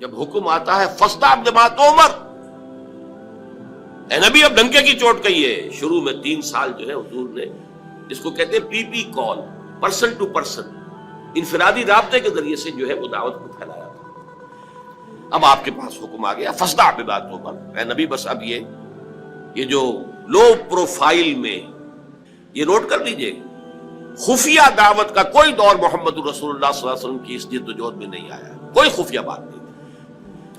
جب حکم آتا ہے فَاصْدَعْ بِمَا تُؤْمَرُ، اے نبی اب ڈنکے کی چوٹ کہیے۔ شروع میں 3 سال جو ہے حضور نے جس کو کہتے ہیں پی پی کال، پرسن ٹو پرسن، انفرادی رابطے کے ذریعے سے جو ہے وہ دعوت کو پھیلایا تھا۔ اب آپ کے پاس حکم آ گیا فَاصْدَعْ بِمَا تُؤْمَرُ، اے نبی بس اب یہ جو لو پروفائل میں یہ نوٹ کر لیجئے، خفیہ دعوت کا کوئی دور محمد رسول اللہ صلی اللہ علیہ وسلم کی اس جد و جہد میں نہیں آیا، کوئی خفیہ بات نہیں تھی،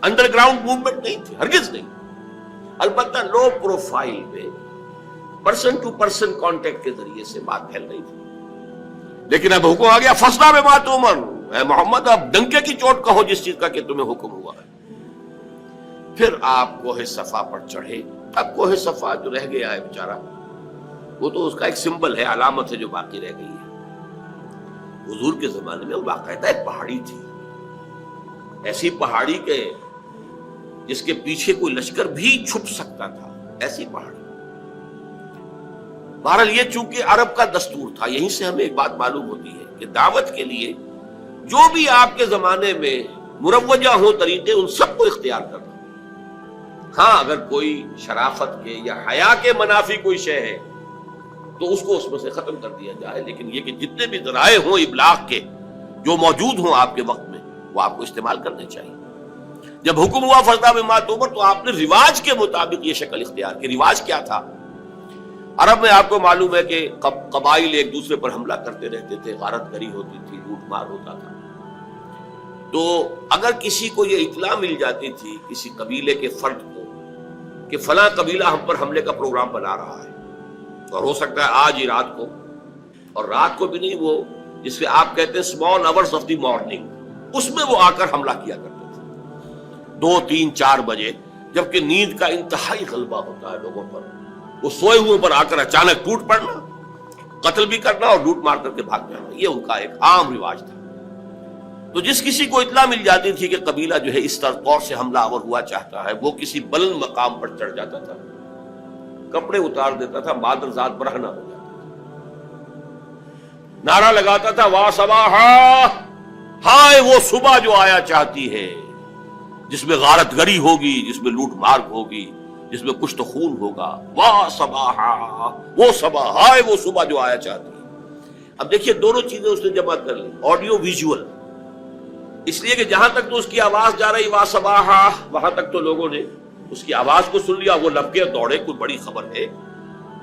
انڈر گراؤنڈ موومنٹ نہیں تھی، ہرگز نہیں۔ البتہ لو پروفائل میں پرسن ٹو پرسن کانٹیکٹ کے ذریعے سے بات پھیل رہی تھی، لیکن اب حکم آ گیا فَاصْدَعْ بِمَا تُؤْمَرُ، اے محمد اب ڈنکے کی چوٹ کہو جس چیز کا کہ تمہیں حکم ہوا ہے۔ پھر آپ کوہ صفا پر چڑھے۔ اب کوہ صفا جو رہ گیا ہے بیچارہ، وہ تو اس کا ایک سمبل ہے، علامت ہے جو باقی رہ گئی ہے۔ حضور کے زمانے میں وہ باقاعدہ ایک پہاڑی تھی، ایسی پہاڑی کے جس کے پیچھے کوئی لشکر بھی چھپ سکتا تھا، ایسی پہاڑی۔ بہرحال یہ چونکہ عرب کا دستور تھا، یہیں سے ہمیں ایک بات معلوم ہوتی ہے کہ دعوت کے لیے جو بھی آپ کے زمانے میں مروجہ ہوں طریقے، ان سب کو اختیار کرنا۔ ہاں اگر کوئی شرافت کے یا حیا کے منافی کوئی شے ہے تو اس کو اس میں سے ختم کر دیا جائے، لیکن یہ کہ جتنے بھی ذرائع ہوں ابلاغ کے جو موجود ہوں آپ کے وقت میں، وہ آپ کو استعمال کرنے چاہیے۔ جب حکم ہوا فَاصْدَعْ بِمَا تُؤْمَرُ تو آپ نے رواج کے مطابق یہ شکل اختیار کی۔ رواج کیا تھا؟ عرب میں آپ کو معلوم ہے کہ قبائل ایک دوسرے پر حملہ کرتے رہتے تھے، غارت گری ہوتی تھی، لوٹ مار ہوتا تھا۔ تو اگر کسی کو یہ اطلاع مل جاتی تھی کسی قبیلے کے فرد کو کہ فلاں قبیلہ ہم پر حملے کا پروگرام بنا رہا ہے، اور ہو سکتا ہے آج ہی رات کو، اور رات کو بھی نہیں، وہ جس سے آپ کہتے ہیں small hours of the morning, اس میں وہ آ کر حملہ کیا کرتے تھے 2 3 4 بجے، جبکہ نیند کا انتہائی غلبہ ہوتا ہے لوگوں پر، وہ سوئے ہوئے پر آ کر اچانک ٹوٹ پڑنا، قتل بھی کرنا اور لوٹ مار کر کے بھاگ جانا، یہ ان کا ایک عام رواج تھا۔ تو جس کسی کو اطلاع مل جاتی تھی کہ قبیلہ جو ہے اس طور سے حملہ آور ہوا چاہتا ہے، وہ کسی بلند مقام پر چڑھ جاتا تھا، کپڑے اتار دیتا تھا، مادر ذات برہنہ ہو جاتا تھا، نعرہ لگاتا تھا وا صباحا، ہائے وہ صبح جو آیا چاہتی ہے، جس میں غارت گری ہوگی، جس میں لوٹ مار ہوگی، جس میں کچھ تو خون ہوگا، وا صباحا، وہ صبح، ہائے وہ صبح جو آیا چاہتی ہے۔ اب دیکھیے دونوں چیزیں اس نے جمع کر لی، آڈیو ویژول، اس لیے کہ جہاں تک تو اس کی آواز جا رہی وا صباحا، وہاں تک تو لوگوں نے اس کی آواز کو سن لیا، وہ لپکے دوڑے، کوئی بڑی خبر ہے،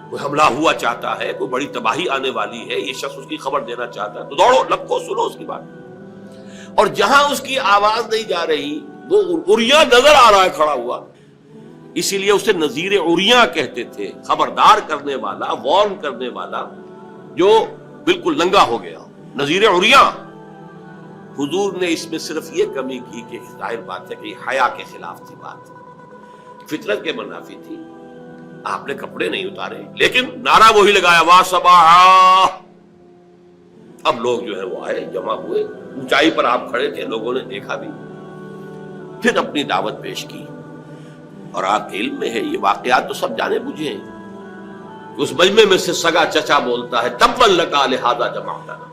کوئی حملہ ہوا چاہتا ہے، کوئی بڑی تباہی آنے والی ہے، یہ شخص اس کی خبر دینا چاہتا ہے، تو دوڑو، لپکو، سنو اس کی بات۔ اور جہاں اس کی آواز نہیں جا رہی، وہ عریاں نظر آ رہا ہے کھڑا ہوا، اسی لیے اسے نذیر عریاں کہتے تھے، خبردار کرنے والا، وارن کرنے والا، جو بالکل ننگا ہو گیا، نذیر عریاں۔ حضور نے اس میں صرف یہ کمی کی کہ ظاہر بات ہے کہ یہ حیا کے خلاف تھی، بات فطرت کے منافی تھی، آپ نے کپڑے نہیں اتارے، لیکن نعرہ وہی لگایا وا صباحا۔ اب لوگ جو ہے وہ آئے، جمع ہوئے، اونچائی پر آپ کھڑے تھے، لوگوں نے دیکھا بھی، پھر اپنی دعوت پیش کی۔ اور آپ کے علم میں ہے یہ واقعات تو سب جانے بوجھے ہیں۔ اس مجمع میں سے سگا چچا بولتا ہے تبا لکا لہذا جمعتنا،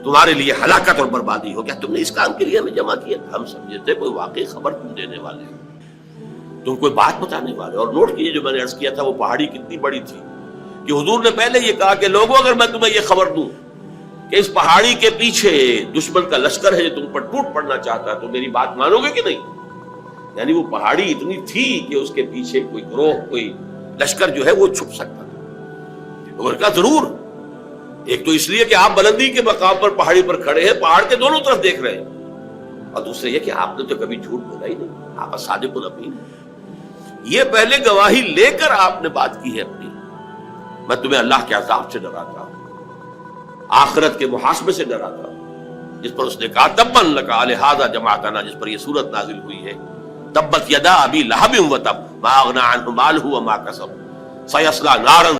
تمہارے لیے ہلاکت اور بربادی ہو گیا، تم نے اس کام کے لیے ہمیں جمع کیا تھا، ہم سمجھے تھے کوئی واقعی خبر تم دینے والے ہیں، تم کوئی بات بتانے والے۔ اور نوٹ کیجیے جو میں نے عرض کیا تھا، وہ پہاڑی کتنی بڑی تھی کہ حضور نے پہلے یہ کہا کہ لوگوں اگر میں تمہیں یہ خبر دوں کہ اس پہاڑی کے پیچھے دشمن کا لشکر ہے جو تم پر ٹوٹ پڑنا چاہتا ہے، تو میری بات مانو گے کہ نہیں؟ یعنی وہ پہاڑی اتنی تھی کہ اس کے پیچھے کوئی گروہ، کوئی لشکر جو ہے وہ چھپ سکتا تھا۔ اور کہا ضرور، ایک تو اس لیے کہ آپ بلندی کے مقام پر پہاڑی پر کھڑے ہیں، پہاڑ کے دونوں طرف دیکھ رہے ہیں، اور دوسرے یہ کہ آپ نے تو کبھی جھوٹ بولا ہی نہیں، آپ صادق الامین۔ یہ پہلے گواہی لے کر آپ نے بات کی ہے اپنی، میں تمہیں اللہ کے عذاب سے ڈراتا ہوں، آخرت کے محاسبے سے ڈراتا ہوں، جس پر اس نے کہا تبا لکا لہذا جمعتنا، جس پر یہ سورت نازل ہوئی ہے تبت یدا ابی لہب وتب ما اغنی عنہ مالہ وما کسب سیصلی نارا